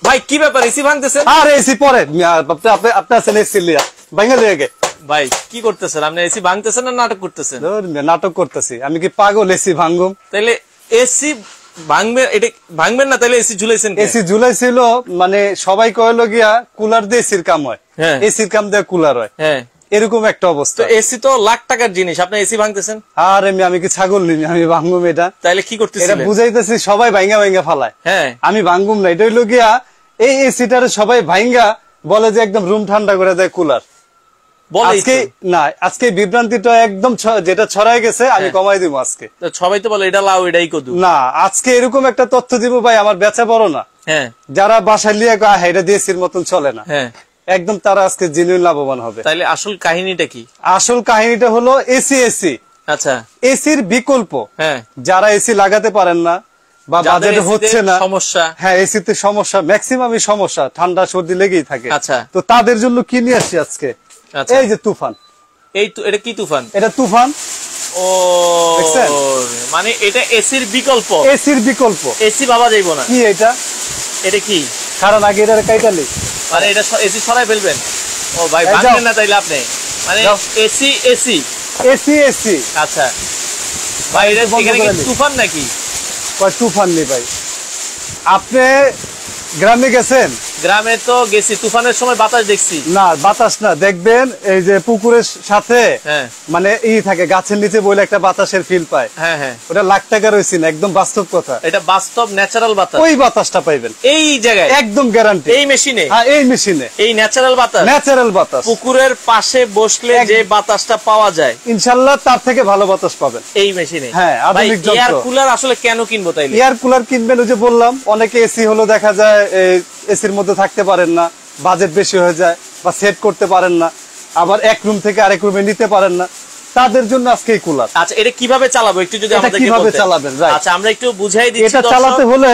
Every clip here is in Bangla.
ভাই কি ব্যাপার এসি ভাঙতেছেন? আরে এসি পরে আপনি আছেন এসি লিয়া ভাঙা লিয়ে ভাই কি করতেছেন আপনি? এসি ভাঙতেছেন না নাটক করতেছেন? নাটক করতেছি আমি, কি পাগল এসি ভাঙুম? তাইলে এসি ভাঙবে, এটা ভাঙবেন না তাইলে এসি ঝুলাইছেন? এসি ঝুলাইছিল মানে সবাই কইলো গিয়া কুলার দিয়ে এসির কাম হয়, এসির কাম দিয়ে কুলার হয়, হ্যাঁ এরকম একটা অবস্থা। এসি তো লাখ টাকার জিনিস, আপনি এসি ভাঙতেছেন? আরে আমি কি ছাগল নিনি আমি ভাঙুম এটা? তাইলে কি করতেছেন? এটা বুঝাইতেছি সবাই ভাঙা ভাঙা ফালায়, হ্যাঁ আমি ভাঙুম না। এটা হইলো গিয়া এই এসিটার সবাই ভাঙা বলে যে একদম রুম ঠান্ডা করে দেয় কুলার। আজকে না, আজকে বিভ্রান্তিটা একদম যেটা ছড়াই গেছে আমি কমাই দিব আজকে। সবাই তো বলে এটা লাও এটাই কদু। না, আজকে এরকম একটা তথ্য দিব ভাই, আমার বেচা বড় না, যারা বাসায় লিয়ে এটা দিয়ে এসির মতন চলে না, একদম তারা আজকে জেনুইন লাভবান হবে। তাইলে আসল কাহিনীটা কি? আসল কাহিনীটা হলো এসি। আচ্ছা, এসির বিকল্প যারা এসি লাগাতে পারেন না বা বাজেট হচ্ছে না, সমস্যা, হ্যাঁ এসিতে সমস্যা, ম্যাক্সিমামই সমস্যা, ঠান্ডা সর্দি লেগেই থাকে। আচ্ছা, তো তাদের জন্য কি নিয়ে আসছি আজকে? এই যে তুফান। এটা কি তুফান? এটা তুফান। ও মানে এটা এসির বিকল্প। এসির বিকল্প, এসি বাবা যাইবো না। কি এটা? এটা কি? কারণ আগে এটা কাইটালি মানে এটা এসি সরাই ফেলবেন? ও ভাই ভাঙবেন না তাইলে আপনি? মানে এসি। আচ্ছা ভাই, এটা এখানে কি তুফান নাকি? তুফান নেই ভাই। আপনি গ্রামে গেছেন? গ্রামে তো গেছি, তুফানের সময় বাতাস দেখছি। না বাতাস না, দেখবেন এই যে পুকুরের সাথে মানে থাকে গাছের নিচে বইলে একটা বাতাসের ফিল পায়, ওটা লাখ টাকা রয়েছে না, একদম বাস্তব কথা। এটা বাস্তব ন্যাচারাল বাতাস, ওই বাতাসটা পাইবেন এই জায়গায়, একদম গ্যারান্টি। এই মেশিনে? হ্যাঁ এই মেশিনে, এই ন্যাচারাল বাতাস পুকুরের পাশে বসলে যে বাতাসটা পাওয়া যায় ইনশাআল্লাহ তার থেকে ভালো বাতাস পাবেন এই মেশিনে। হ্যাঁ, আধুনিক যন্ত্র। এয়ার কুলার আসলে কেন কিনবো তাইলে? এয়ার কুলার কিনবেন, ওই যে বললাম অনেকে এসি হলো দেখা যায় এসির মধ্যে থাকতে পারেন না, বাজেট বেশি হয়ে যায় বা সেট করতে পারেন না, আবার এক রুম থেকে আরেক রুমে নিতে পারেন না, তাদের জন্য আজকে এই কুলার। আচ্ছা, এটা কিভাবে চালাবো একটু যদি আমাদেরকে বলতেন। কিভাবে চালাবেন? আচ্ছা, আমরা একটু বুঝাই দিচ্ছি। এটা চালাতে হলে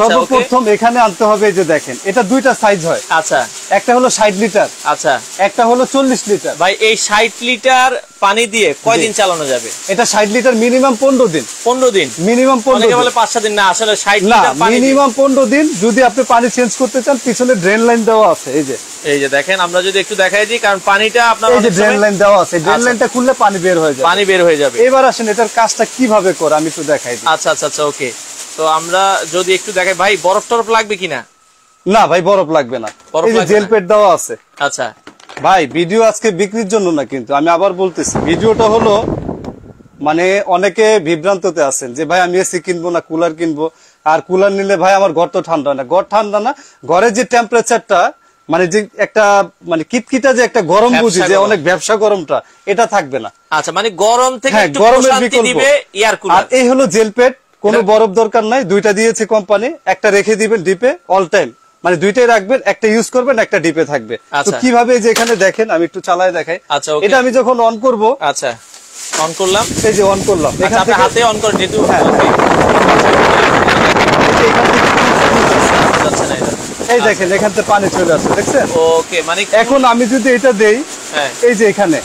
সর্বপ্রথম এখানে আনতে হবে, এই যে দেখেন এটা দুইটা সাইজ হয়। আচ্ছা, একটা হলো 60 লিটার, আচ্ছা একটা হলো 40 লিটার। ভাই এই 60 লিটার পানি দিয়ে কয়দিন চালানো যাবে? এটা 60 লিটার মিনিমাম 15 দিন। 15 দিন মিনিমাম 15 দিন। অনেকে বলে 5-7 দিন, না আসলে 60 লিটার পানি মিনিমাম 15 দিন। যদি আপনি পানি চেঞ্জ করতে চান পিছনে ড্রেন লাইন দেওয়া আছে, এই যে দেখেন, আমরা যদি একটু দেখাই দিই, কারণ পানিটা আপনার এই যে ড্রেন লাইন দেওয়া আছে, ড্রেন লাইনটা খুললে পানি বের হয়ে যাবে। এবার আসেন এটার কাজটা কিভাবে করে আমি একটু দেখাই দিই। আচ্ছা ওকে, তো আমরা যদি একটু দেখাই। ভাই বরফ টরফ লাগবে কিনা? না ভাই বরফ লাগবে না, এই যে জেল প্যাড দেওয়া আছে। আচ্ছা ভাই ভিডিও আজকে বিক্রির জন্য না, কিন্তু আমি আবার বলতেছি ভিডিওটা হলো মানে অনেকে বিভ্রান্ততে আছেন যে ভাই আমি এসি কিনবো না কুলার কিনবো, আর কুলার নিলে ভাই আমার ঘর তো ঠান্ডা না। ঘর ঠান্ডা না, ঘরের যে টেম্পারেচারটা মানে যে একটা মানে কিটকিটা যে একটা গরম বুঝি যে অনেক ব্যবসা গরমটা, এটা থাকবে না। আচ্ছা, মানে গরম থেকে একটু প্রশান্তি দিবে এয়ার কুলার। আর এই হলো জেল প্যাড, কোনো বরফ দরকার নাই, দুইটা দিয়েছে কোম্পানি, একটা রেখে দিবেন ডিপে অল টাইম, মানে দুইটাই রাখবেন, একটা ইউজ করবেন, একটা ডিপে থাকবে। তো কিভাবে যে এখানে দেখেন আমি একটু চালায় দেখাই। আচ্ছা, এটা আমি যখন অন করব, আচ্ছা অন করলাম, এই যে অন করলাম, এখান থেকে হাতে অন করে যেহেতু এই দেখেন এখান থেকে পানি চলে আসছে, দেখছেন? ওকে, মানে এখন আমি যদি এটা দেই, এই যে এখানে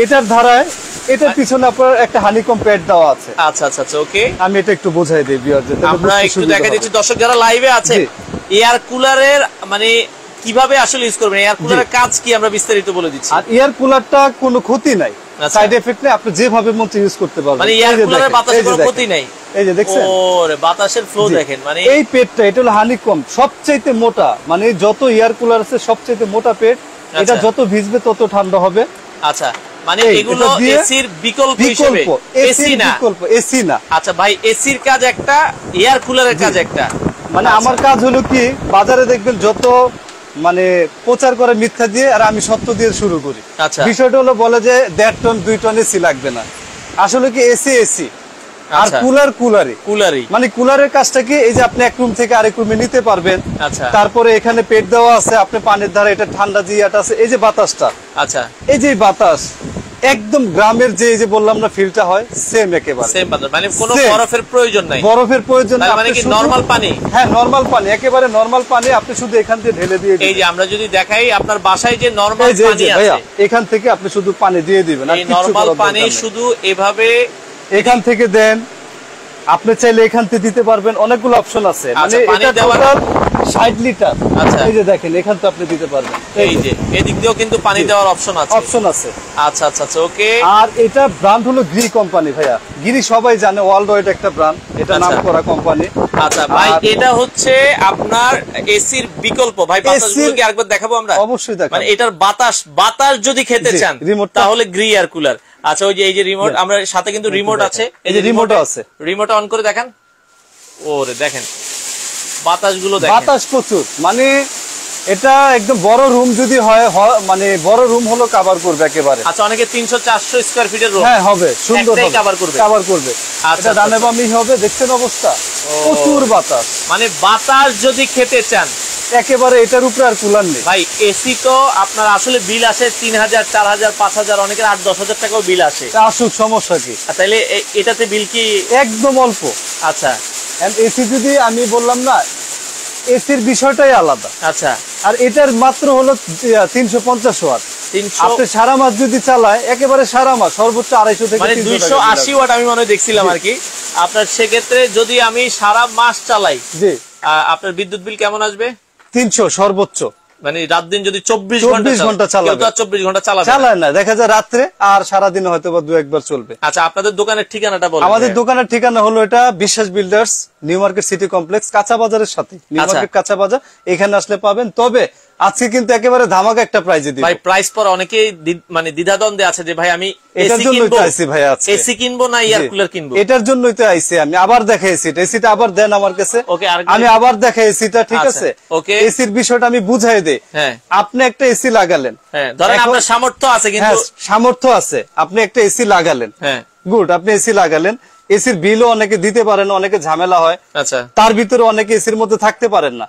এটার ধারায় এটার পিছনে আপনার একটা হানিকম প্যাড দেওয়া আছে। আচ্ছা ওকে, আমি এটা একটু বোঝাই দিই ভিউয়ারদের, আমরা একটু দেখাই দিচ্ছি দর্শক যারা লাইভে আছে, এয়ার কুলারের মানে কিভাবে আসলে ইউজ করবেন, এয়ার কুলারের কাজ কি আমরা বিস্তারিত বলে দিচ্ছি। আর এয়ার কুলারটা কোনো ক্ষতি নাই, সাইড এফেক্ট নেই, আপনি যেভাবে মন চায় ইউজ করতে পারবেন। মানে এয়ার কুলারের বাতাসের কোনো ক্ষতি নাই, এই যে দেখছেন? ওরে বাতাসের ফ্লো দেখেন, মানে এই পেটটা এটা হলো হানিকম, সবচেয়ে মোটা, মানে যত এয়ার কুলার আছে সবচেয়ে মোটা পেট, এটা যত ভিজবে তত ঠান্ডা হবে। আচ্ছা, মানে এগুলো এসির বিকল্প হিসেবে, এসি না। আচ্ছা ভাই, এসির কাজ একটা, এয়ার কুলারের কাজ একটা। মানে আমার কাজ হলো কি, বাজারে দেখবেন যত মানে প্রচার করে মিথ্যা দিয়ে, আর আমি সত্য দিয়ে শুরু করি। আচ্ছা, বিষয়টা হলো বলে যে 1.5 টন 2 টন এসি লাগবে না, আসলে কি এসি আর কুলারি মানে কুলারের কাজটা কি, এই যে আপনি এক রুম থেকে আরেক রুমে নিতে পারবেন। আচ্ছা, তারপরে এখানে পেট দেওয়া আছে, আপনি পানির ধারে এটা ঠান্ডা জিয়াটা আছে, এই যে বাতাসটা, আচ্ছা এই যে বাতাস একদম গ্রামের যে বললাম না ফিলটা হয় সেম, একেবারে সেম বাতাস, মানে কোনো বরফের প্রয়োজন নাই। বরফের প্রয়োজন নাই, মানে কি নরমাল পানি। হ্যাঁ নরমাল পানি, একেবারে নরমাল পানি, আপনি শুধু এখান থেকে ঢেলে দিয়ে দিবেন। এই যে আমরা যদি দেখাই আপনার বাসায় যে নরমাল পানি আছে, এখান থেকে আপনি শুধু পানি দিয়ে দিবেন, আর কিছু নরমাল পানি শুধু এভাবে এখান থেকে দেন, আপনি চাইলে এখান থেকে দিতে পারবেন, অনেকগুলো অপশন আছে। মানে এটা টোটাল 60 লিটার। আচ্ছা, এই যে দেখেন এখান থেকে আপনি দিতে পারবেন। এই যে এদিক দিয়েও কিন্তু পানি দেওয়ার অপশন আছে। আচ্ছা আচ্ছা আচ্ছা, ওকে। আর এটা ব্র্যান্ড হলো গ্রি কোম্পানি ভাইয়া। গ্রি সবাই জানে, ওয়ার্ল্ড ওয়াইড একটা ব্র্যান্ড, এটা নামকরা কোম্পানি। আচ্ছা ভাই, এটা হচ্ছে আপনার এসির বিকল্প। ভাই বাতাসগুলো কি আরেকবার দেখাবো আমরা? অবশ্যই দেখাবো। মানে এটার বাতাস যদি খেতে চান তাহলে গ্রি এয়ার কুলার। আচ্ছা, ওই যে এই যে রিমোট, আমরা সাথে কিন্তু রিমোট আছে। এই যে রিমোটও আছে, রিমোট অন করে দেখেন। ওরে দেখেন বাতাসগুলো, দেখেন বাতাস প্রচুর। মানে এটা একদম বড় রুম যদি হয়, মানে বড় রুম হলো কভার করবে একেবারে। আচ্ছা, অনেকে 300-400 স্কয়ার ফিটের রুম, হ্যাঁ হবে, সুন্দর হবে, কভার করবে। এটা ডানে বামই হবে, দেখছেন অবস্থা, প্রচুর বাতাস। মানে বাতাস যদি খেতে চান একেবারে এটার উপরে আর কুলার নেই ভাই। এসি তো আপনার আসলে বিল আসে 3000, 4000, 5000, অনেকের 8-10 টাকাও বিল আসে। আসুক, সমস্যা কি? তাইলে এটাতে বিল কি একদম অল্প? আচ্ছা, এসি যদি আমি বললাম না, এসির বিষয়টাই আলাদা। আচ্ছা, আর এটার মাত্র হলো 350 ওয়াট। 300, আপনি সারা মাস যদি চালায়, একেবারে সারা মাস সর্বোচ্চ 250 থেকে 280 ওয়াট আমি মনে দেখছিলাম আর কি। আপনার সেক্ষেত্রে যদি আমি সারা মাস চালাই, জি, আপনার বিদ্যুৎ বিল কেমন আসবে? 300 সর্বোচ্চ। মানে রাত দিন যদি 24 ঘন্টা চালায়, 24 ঘন্টা চালায় না, দেখা যায় রাত্রে, আর সারাদিন হয়তো বা 2-1 বার চলবে। আচ্ছা, আপনাদের দোকানের ঠিকানাটা বলুন। আমাদের দোকানের ঠিকানা হলো এটা বিশ্বাস builders, new market city complex, কাঁচা বাজারের সাথে। নিউ মার্কেট কাঁচা বাজার, এখানে আসলে পাবেন। তবে আজকে কিন্তু একেবারে ধামাকা একটা প্রাইজে দিব ভাই। প্রাইস পর অনেকেই মানে দ্বিধাদ্বন্দ্বে আছে যে ভাই আমি এটার জন্যই তো আইছি ভাই, আজকে এসি কিনবো না এয়ার কুলার কিনবো, এটার জন্যই তো আইছি আমি। আবার দেখাইছি এসিটা, আবার দেন আমার কাছে, আমি আবার দেখাই এসিটা, ঠিক আছে? ওকে, এসির বিষয়টা আমি বুঝাই দেই। আপনি একটা এসি লাগালেন, ধরেন আপনার সামর্থ্য আছে, কিন্তু সামর্থ্য আছে, আপনি একটা এসি লাগালেন, গুড, আপনি এসি লাগালেন, এসির বিলও অনেকে দিতে পারেন, অনেকে ঝামেলা হয়। আচ্ছা, তার ভিতরে অনেকে এসির মধ্যে থাকতে পারেন না।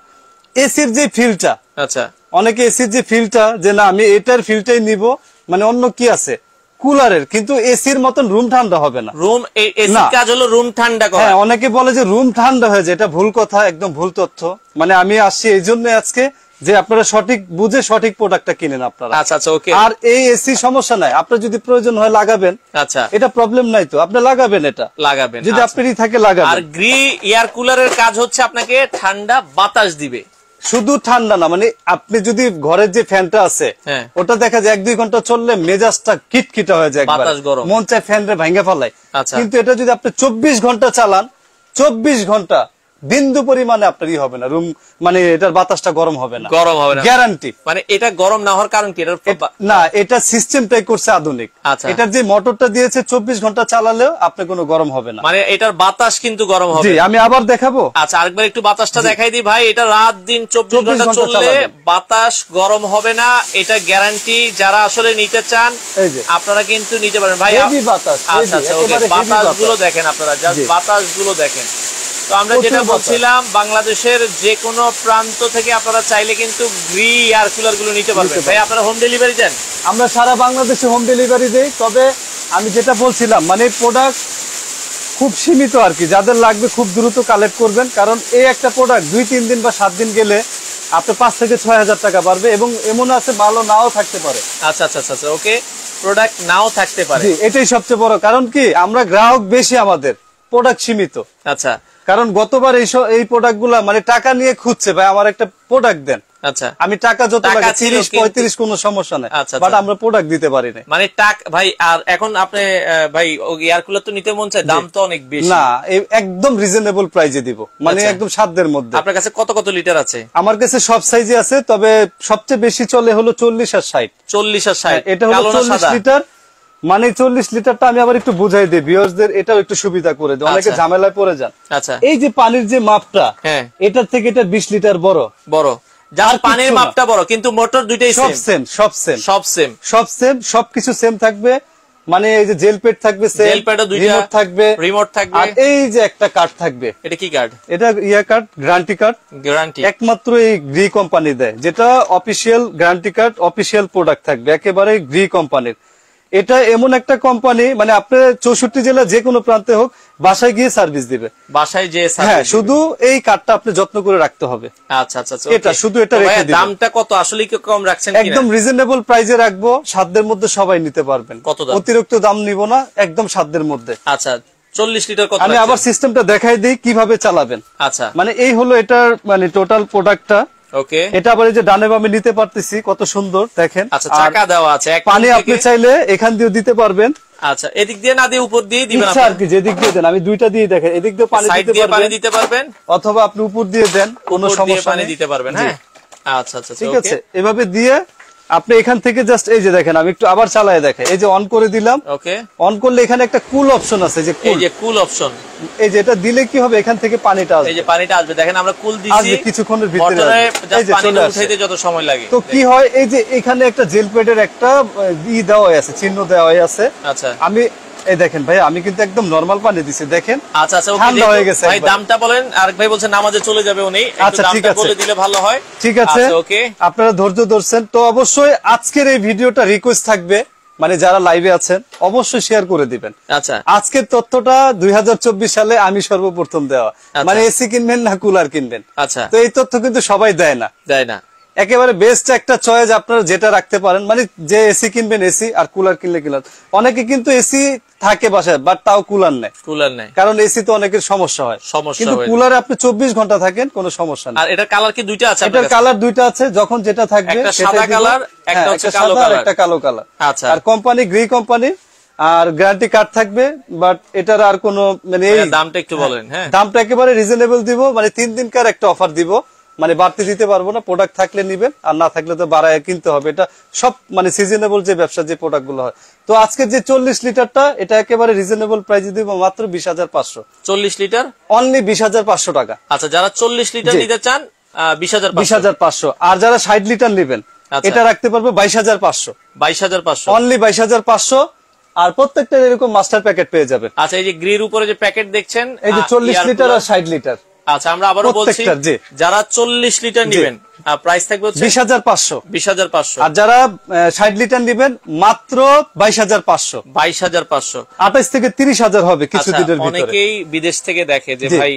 এসির যে ফিলটা, আচ্ছা, অনেকে এসির যে ফিলটা, যে না আমি এটার ফিলটাই নিব, মানে অন্য কি আছে কুলারের, কিন্তু এসির মতন রুম ঠান্ডা হবে না। রুম এসির কাজ হলো রুম ঠান্ডা করা। হ্যাঁ, অনেকে বলে যে রুম ঠান্ডা হয়ে যায়, এটা ভুল কথা, একদম ভুল তথ্য। মানে আমি আসছি এই জন্য আজকে যে আপনারা সঠিক বুঝে সঠিক প্রোডাক্টটা কিনেন আপনারা। আচ্ছা আচ্ছা, ওকে। আর এই এসি সমস্যা নাই, আপনার যদি প্রয়োজন হয় লাগাবেন, আচ্ছা, এটা প্রবলেম নাই তো, আপনি লাগাবেন, এটা লাগাবেন যদি আপনারই থাকে লাগাবেন। আর গ্রি এয়ার কুলারের কাজ হচ্ছে আপনাকে ঠান্ডা বাতাস দিবে, শুধু ঠান্ডা না। মানে আপনি যদি ঘরের যে ফ্যানটা আছে, ওটা দেখা যায় 1-2 ঘন্টা চললে মেজাজটা কিটকিটা হয়ে যায়, মন চায় ফ্যান রে ভাঙ্গা ফেলায়। কিন্তু এটা যদি আপনি 24 ঘন্টা চালান, 24 ঘন্টা বিন্দু পরিমাণে আপনার ই হবে না, রুম মানে এটার বাতাসটা গরম হবে না, গ্যারান্টি। মানে এটা গরম না হওয়ার কারণ কি? না, এটা সিস্টেমটাই করছে আধুনিক। এটার যে মোটরটা দিয়েছে 24 ঘন্টা চালালেও আপনার কোনো গরম হবে না, মানে এটার বাতাস কিন্তু গরম হবে। আমি আবার দেখাবো। আচ্ছা, আরেকবার একটু বাতাসটা দেখাই দিই ভাই। এটা রাত দিন 24 ঘন্টা চললে বাতাস গরম হবে না, এটা গ্যারান্টি। যারা আসলে নিতে চান আপনারা কিন্তু নিতে পারেন ভাই। বাতাস, আচ্ছা আচ্ছা, ওকে, বাতাসগুলো দেখেন আপনারা, জাস্ট বাতাসগুলো দেখেন। তো আমরা যেটা বলছিলাম, বাংলাদেশের যে কোনো প্রান্ত থেকে আপনারা চাইলে কিন্তু গ্রি এয়ার কুলার গুলো নিতে পারবেন। ভাই আপনারা হোম ডেলিভারি দেন? আমরা সারা বাংলাদেশে হোম ডেলিভারি দেই। তবে আমি যেটা বলছিলাম, মানে প্রোডাক্ট খুব সীমিত আর কি, যাদের লাগবে খুব দ্রুত কালেক্ট করবেন। কারণ এই একটা প্রোডাক্ট 2-3 দিন বা 7 দিন গেলে আপনার 5 থেকে 6,000 টাকা পারবে, এবং এমন আছে ভালো নাও থাকতে পারে। আচ্ছা আচ্ছা আচ্ছা, ওকে, প্রোডাক্ট নাও থাকতে পারে, এটাই সবচেয়ে বড় কারণ। কি আমরা গ্রাহক বেশি, আমাদের প্রোডাক্ট সীমিত। আচ্ছা, কারণ গতবার এই প্রোডাক্ট গুলা মানে টাকা নিয়ে খুঁজছে, ভাই আমার একটা প্রোডাক্ট দেন। আচ্ছা, আমি টাকা যত লাগে 30-35 কোনো সমস্যা নাই, বাট আমরা প্রোডাক্ট দিতে পারি না। মানে টাকা ভাই। আর এখন আপনি ভাই এয়ার কুলার তো নিতে মন চায়, দাম তো অনেক বেশি না, একদম রিজনেবল প্রাইসে দিব, মানে একদম সাধ্যের মধ্যে। আপনার কাছে কত কত লিটার আছে? আমার কাছে সব সাইজে আছে, তবে সবচেয়ে বেশি চলে হলো 40 আর 60। 40 আর 60, এটা হলো 40 লিটার। মানে 40 লিটারটা আমি আবার একটু বুঝাই দিই ভিউয়ার্সদের, এটাও একটু সুবিধা করে দেয়, অনেকে ঝামেলায় পড়ে যান। আচ্ছা, এই যে পানির যে মাপটা, এটার থেকে এটা 20 লিটার বড়, যার পানির মাপটা বড়, কিন্তু মোটর দুইটাই সেম, সব সেম, সবকিছু সেম থাকবে। মানে এই যে জেল পেড থাকবে, রিমোট থাকবে, আর এই যে একটা কার্ড থাকবে। এটা কি কার্ড? এটা কার্ড, গ্যারান্টি কার্ড। গ্যারান্টি একমাত্র এই গ্রি কোম্পানি দেয়, যেটা official guarantee card, official product থাকবে, একেবারে গ্রি কোম্পানির। এটা এমন একটা কোম্পানি, মানে আপনার 64 জেলা যে কোনো প্রান্তে হোক, বাসায় গিয়ে সার্ভিস দিবে, বাসায় যে। হ্যাঁ, শুধু এই কার্ডটা আপনি যত্ন করে রাখতে হবে। আচ্ছা আচ্ছা, এটা শুধু এটা রেখে দিবেন। দামটা কত আসলে কি কম রাখছেন? একদম রিজনেবল প্রাইসে রাখবো, সাধ্যের মধ্যে সবাই নিতে পারবেন। কত দাম? অতিরিক্ত দাম নিব না, একদম সাধ্যের মধ্যে। আচ্ছা, 40 লিটার কত? আমি আবার সিস্টেমটা দেখাই দিই কিভাবে চালাবেন। আচ্ছা, মানে এই হলো এটার মানে টোটাল প্রোডাক্টটা। ওকে, এটা আবার এই যে ডানে বামে নিতে পারতেছি, কত সুন্দর দেখেন। আচ্ছা, চাকা দেওয়া আছে, পানি আপনি চাইলে এখান দিয়েও দিতে পারবেন। আচ্ছা, এদিক দিয়ে না দিয়ে উপর দিয়ে দিবেন আপনি, আর কি যেদিক দিয়ে দেন, আমি দুইটা দিয়ে দেখেন, এদিক দিয়ে পানি দিতে পারবেন অথবা আপনি উপর দিয়ে দেন, কোনো সমস্যা পানি দিতে পারবেন। হ্যাঁ, আচ্ছা আচ্ছা, ঠিক আছে। এভাবে দিয়ে আপনি এখান থেকে জাস্ট এই যে দেখেন, আমি একটু আবার চালায় দেখেন, এই যে অন করে দিলাম। ওকে, অন করলে এখানে একটা কুল অপশন আছে, যে এই যে কুল অপশন, এই যে এটা দিলে কি হবে, এখান থেকে পানিটা আসবে, এই যে পানিটা আসবে, দেখেন আমরা কুল দিছি, কিছুক্ষণের ভিতরে এই যে পানিটা উঠাইতে যত সময় লাগে। তো কি হয়, এই যে এখানে একটা জেল প্যাডের একটা দেওয়া আছে, চিহ্ন দেওয়া আছে। আচ্ছা, আমি এই দেখেন ভাই, আমি কিন্তু একদম নরমাল পানি দিছি, দেখেন। আচ্ছা আচ্ছা, ঠান্ডা হয়ে গেছে ভাই। দামটা বলেন, আরেক ভাই বলছেন নামাজে চলে যাবে উনি, আচ্ছা ঠিক আছে, বলে দিলে ভালো হয়। ঠিক আছে, ওকে, আপনারা ধৈর্য ধরছেন তো। অবশ্যই আজকের এই ভিডিওটা রিকোয়েস্ট থাকবে, মানে যারা লাইভে আছেন অবশ্যই শেয়ার করে দিবেন। আচ্ছা, আজকের তথ্যটা 2024 সালে আমি সর্বপ্রথম দেওয়া, মানে এসি কিনবেন না কুলার কিনবেন। আচ্ছা, তো এই তথ্য কিন্তু সবাই দেয় না। একেবারে বেস্ট একটা চয়েস আপনারা যেটা রাখতে পারেন, মানে যে এসি কিনবেন এসি, আর কুলার কিনলে কুলার। অনেকে কিন্তু এসি থাকে বাসায়, বাট তাও কুলার নেই, কারণ এসি তো অনেকের সমস্যা হয়, কিন্তু কুলারে আপনি 24 ঘন্টা থাকেন, কোনো সমস্যা নেই। আর এটার কালার কি দুইটা আছে? এটার কালার দুইটা আছে, যখন যেটা থাকবে, একটা সাদা কালার, একটা হচ্ছে কালো কালার, একটা কালো কালার। আচ্ছা, আর কোম্পানি গ্রি কোম্পানি, আর গ্যারান্টি কার্ড থাকবে, বাট এটার আর কোনো মানে দামটা একটু বলেন। হ্যাঁ, দামটা একেবারে রিজনেবল দিব, মানে 3 দিনকার একটা অফার দিব, মানে বাড়তি দিতে পারবো না। প্রোডাক্ট থাকলে নিবেন, আর না থাকলে তো বাড়ায় কিনতে হবে। এটা সব মানে সিজনেবল যে ব্যবসা, যে প্রোডাক্ট গুলো হয়। তো আজকে যে 40 লিটারটা, এটা একেবারে রিজনেবল প্রাইসে দিব, মাত্র 20,500। 40 লিটার অনলি 20,500 টাকা। আচ্ছা, যারা 40 লিটার নিতে চান 20,500, আর যারা 60 লিটার নেবেন এটা রাখতে পারবো 22,500। 22,500, অনলি 22,500। আর প্রত্যেকটা এরকম মাস্টার প্যাকেট পেয়ে যাবে। আচ্ছা, এই যে গ্রির উপরে যে প্যাকেট দেখছেন, এই যে 40 লিটার আর 60 লিটার। আচ্ছা, আমরা আবারও বলছি, যারা 40 লিটার নেবেন প্রাইস থাকবে 20,500। 20,500। আর যারা 60 লিটার নেবেন মাত্র 22,500। 22,500। 28 থেকে 30,000 হবে কিছুদিনের ভিতরে। অনেকেই বিদেশ থেকে দেখে যে ভাই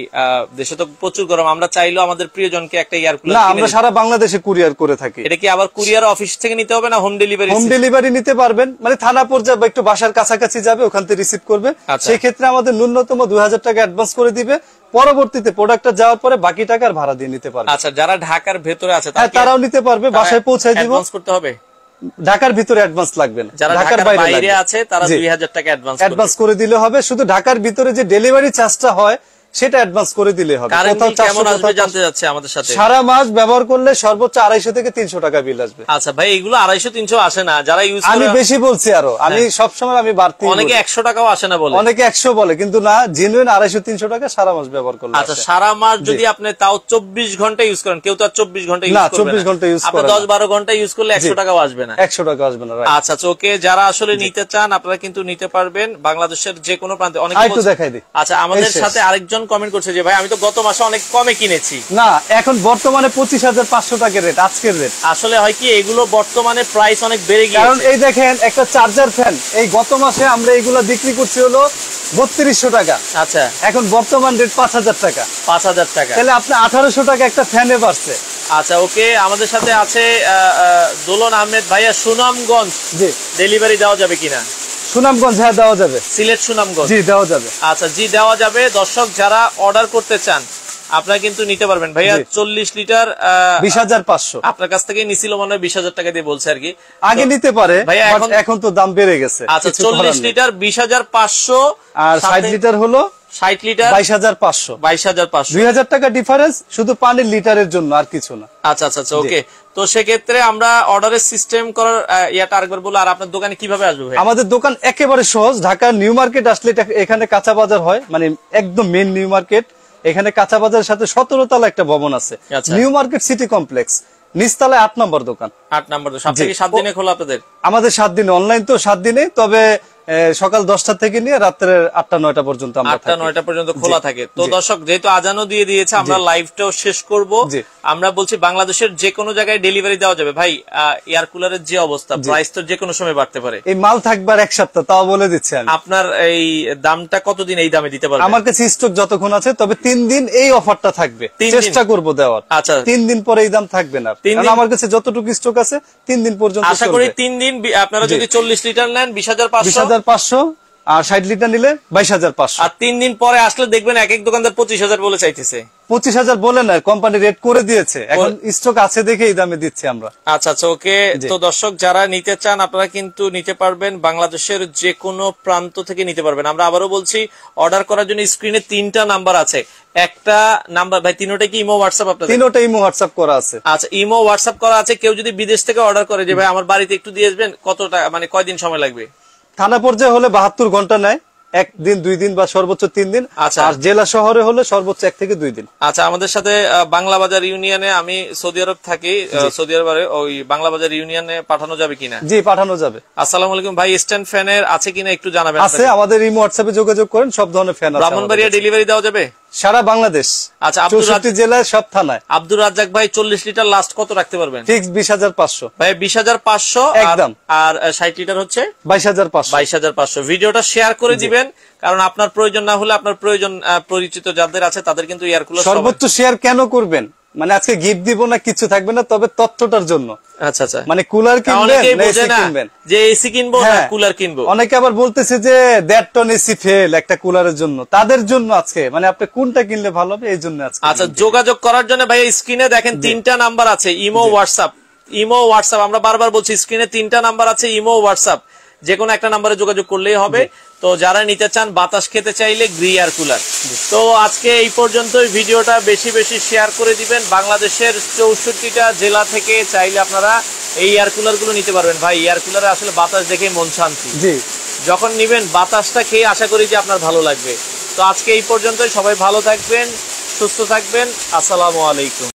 দেশে তো প্রচুর গরম, আমরা চাইলেও আমাদের প্রিয়জনকে একটা এয়ার কুলার না, আমরা সারা বাংলাদেশে কুরিয়ার করে থাকি। এটা কি আবার কুরিয়ার অফিস থেকে নিতে হবে না হোম ডেলিভারি? হোম ডেলিভারি নিতে পারবেন, মানে থানা পর্যায়ে বা একটু বাসার কাছাকাছি যাবে, ওখান থেকে রিসিভ করবে। সেই ক্ষেত্রে আমাদের ন্যূনতম 2,000 টাকা অ্যাডভান্স করে দিবে, পরবর্তীতে প্রোডাক্টটা যাওয়ার পরে বাকি টাকার ভাড়া দিয়ে নিতে পারবে। আচ্ছা, যারা ঢাকার ভেতরে আছে তারাও নিতে পারবে, বাসায় পৌঁছে দিব। অ্যাডভান্স করতে হবে? ঢাকার ভিতরে অ্যাডভান্স লাগবে না, যারা ঢাকার বাইরে আছে তারা 2,000 টাকা অ্যাডভান্স করে দিলে হবে। শুধু ঢাকার ভিতরে যে ডেলিভারি চার্জটা হয় সেটা অ্যাডভান্স করে দিলে হবে। কেমন আসবে জানতে যাচ্ছে আমাদের সাথে। সারা মাস ব্যবহার করলে সর্বোচ্চ 250 থেকে 300 টাকা বিল আসবে। আচ্ছা ভাই, এগুলো 250-300 আসে না, যারা ইউজ করে। আমি বেশি বলছি, আরো আমি সবসময় আমি বাড়তি। অনেকে 100 টাকাও আসে না বলে, অনেকে 100 বলে, কিন্তু না, জেনুইন 250-300 টাকা সারা মাস ব্যবহার করলে। আচ্ছা, সারা মাস যদি আপনি তাও 24 ঘন্টা ইউজ করেন, কেউ তো আর 24 ঘন্টা ইউজ করবে না, 24 ঘন্টা ইউজ করে 10-12 ঘন্টা ইউজ করলে 100 টাকাও আসবে না। 100 টাকা আসবে না। আচ্ছা, ওকে, যারা আসলে নিতে চান আপনারা কিন্তু নিতে পারবেন বাংলাদেশের যে কোনো প্রান্তে। অনেকে দেখাই দিই। আচ্ছা, আমাদের সাথে আরেকজন কমেন্ট করছে যে ভাই আমি তো গত মাসে অনেক কমে কিনেছি। না, এখন বর্তমানে 25,500 টাকা রেট, আজকের রেট। আসলে হয় কি, এগুলো বর্তমানে প্রাইস অনেক বেড়ে গিয়েছে। কারণ এই দেখেন একটা চার্জার ফ্যান, এই গত মাসে আমরা এগুলো বিক্রি করছি হলো 3200 টাকা। আচ্ছা, এখন বর্তমান রেট 5,000 টাকা। 5,000 টাকা, তাহলে আপনি 1800 টাকা একটা ফ্যানে বাড়ছে। আচ্ছা, ওকে, আমাদের সাথে আছে দোলন আহমেদ ভাইয়া, সুনামগঞ্জ। জি, ডেলিভারি দেওয়া যাবে কিনা? সুনামগঞ্জ, হ্যাঁ দেওয়া যাবে। সিলেট সুনামগঞ্জ? জি দেওয়া যাবে। আচ্ছা, জি দেওয়া যাবে। দর্শক যারা অর্ডার করতে চান আপনারা কিন্তু নিতে পারবেন। ভাইয়া 40 লিটার 20,500 আপনার কাছ থেকে নিছিল মনে হয় 20,000 টাকা দিয়ে বলছে আর কি। আগে নিতে পারে ভাইয়া, এখন তো দাম বেড়ে গেছে। আচ্ছা, 40 লিটার 20,500, আর 60 লিটার হলো 60 লিটার 22,500। 22,500, 2000 টাকা ডিফারেন্স, শুধু পানির লিটারের জন্য, আর কিছু না। আচ্ছা আচ্ছা, ওকে। তো সেক্ষেত্রে আমরা অর্ডারের সিস্টেম করার ইয়াটা আরেকবার বলো। আর আপনার দোকানে কিভাবে আসবে? আমাদের দোকান একেবারে সহজ। ঢাকার নিউ মার্কেট আসলে এখানে কাঁচা বাজার হয়, মানে একদম মেন নিউ মার্কেট। এখানে কাঁচা বাজারের সাথে 17 তলা একটা ভবন আছে, নিউ মার্কেট সিটি কমপ্লেক্স, নিচতলায় 8 নম্বর দোকান। 8 নম্বর দোকান। সপ্তাহে 7 দিনে খোলা আপনাদের? আমাদের 7 দিনে, অনলাইন তো 7 দিনে, তবে সকাল 10টা থেকে নিয়ে রাত্রে 8টা-9টা পর্যন্ত 8টা-9টা পর্যন্ত খোলা থাকে। তো দর্শক, যেহেতু আজানও দিয়ে দিয়েছে, আমরা লাইভটাও শেষ করব। আমরা বলছি বাংলাদেশের যে কোনো জায়গায় ডেলিভারি দেওয়া যাবে। ভাই, এয়ার কুলারের যে অবস্থা, প্রাইস তো যে কোনো সময় বাড়তে পারে। এই মাল থাকবে আর 1 সপ্তাহ, তাও বলে দিচ্ছি আমি। আপনার এই দামটা কতদিন এই দামে দিতে পারবেন? আমার কাছে স্টক যতক্ষণ আছে, তবে 3 দিন এই অফারটা থাকবে, চেষ্টা করব দেওয়ার। আচ্ছা, 3 দিন পরে এই দাম থাকবে না, কারণ আমার কাছে যতটুকু স্টক আছে 3 দিন পর্যন্ত। আশা করি 3 দিন। আপনারা যদি 40 লিটার নেন 20,500, আর 60 লিটার নিলে 22,500। আর 3 দিন পরে আসলে দেখবেন এক এক দোকানদার 25,000 বলে চাইতেছে। 25,000 বলে না, কোম্পানি রেট করে দিয়েছে, এখন স্টক আছে দেখে এই দামে দিচ্ছি আমরা। আচ্ছা আচ্ছা, ওকে। তো দর্শক যারা নিতে চান আপনারা কিন্তু নিতে পারবেন, বাংলাদেশের যে কোনো প্রান্ত থেকে নিতে পারবেন। আমরা আবারও বলছি, অর্ডার করার জন্য স্ক্রিনে 3টা নাম্বার আছে। একটা নাম্বার ভাই, তিনোটা কি ইমো হোয়াটসঅ্যাপ আপনাদের? তিনোটা ইমো হোয়াটসঅ্যাপ করা আছে। আচ্ছা, ইমো হোয়াটসঅ্যাপ করা আছে। কেউ যদি বিদেশ থেকে অর্ডার করে যে ভাই আমার বাড়িতে একটু দিয়ে আসবেন, কতটা মানে কয়দিন সময় লাগবে? থানা পর্যায়ে হলে 72 ঘন্টা নেয়, 1 দিন 2 দিন বা সর্বোচ্চ 3 দিন। আচ্ছা, আর জেলা শহরে হলে সর্বোচ্চ 1 থেকে 2 দিন। আচ্ছা, আমাদের সাথে বাংলা বাজার ইউনিয়নে, আমি সৌদি আরব থাকি, সৌদি আরবে ওই বাংলা বাজার ইউনিয়নে পাঠানো যাবে কিনা? জি, পাঠানো যাবে। আসসালামু আলাইকুম ভাই, স্ট্যান্ড ফ্যানের আছে কিনা একটু জানাবেন। আছে, আমাদের ইমো হোয়াটসঅ্যাপে যোগাযোগ করেন, সব ধরনের ফ্যান আছে। ব্রাহ্মণবাড়িয়া ডেলিভারি দেওয়া যাবে সারা বাংলাদেশ। আচ্ছা, 64 জেলায়, সব থানায়। আব্দুর রাজ্জাক ভাই 40 লিটার লাস্ট কত রাখতে পারবেন? ফিক্স 20,500 ভাই, 20,500 একদম। আর 60 লিটার হচ্ছে 22,500। 22,500। ভিডিওটা শেয়ার করে দিবেন, কারণ আপনার প্রয়োজন না হলে আপনার প্রয়োজন পরিচিত যাদের আছে তাদের কিন্তু এয়ার কুলার সর্বোচ্চ শেয়ার কেন করবেন? মানে আজকে গিফট দিব না, কিছু থাকবে না, তবে তথ্যটার জন্য। আচ্ছা আচ্ছা, মানে কুলার কিনবেন না এসি কিনবেন? যে এসি কিনবো না কুলার কিনবো। অনেকে আবার বলতেছে যে 1.5 টন এসি ফেল একটা কুলারের জন্য, তাদের জন্য আজকে মানে আপনি কোনটা কিনলে ভালো হবে এই জন্য আজকে। আচ্ছা, যোগাযোগ করার জন্য ভাই স্ক্রিনে দেখেন 3টা নাম্বার আছে, ইমো হোয়াটসঅ্যাপ। ইমো হোয়াটসঅ্যাপ আমরা বারবার বলছি, স্ক্রিনে 3টা নাম্বার আছে, ইমো হোয়াটসঅ্যাপ, যে কোনো একটা নাম্বারে যোগাযোগ করলেই হবে। তো যারা নিতে চান, বাতাস খেতে চাইলে গ্রি এয়ার কুলার। তো আজকে এই পর্যন্তই, ভিডিওটা বেশি বেশি শেয়ার করে দিবেন। বাংলাদেশের 64টা জেলা থেকে চাইলে আপনারা এই এয়ার কুলার গুলো নিতে পারবেন। ভাই, এয়ার কুলারে আসলে বাতাস দেখে মন শান্তি। জি, যখন নিবেন বাতাসটা খেয়ে আশা করি যে আপনার ভালো লাগবে। তো আজকে এই পর্যন্তই, সবাই ভালো থাকবেন, সুস্থ থাকবেন। আসসালামু আলাইকুম।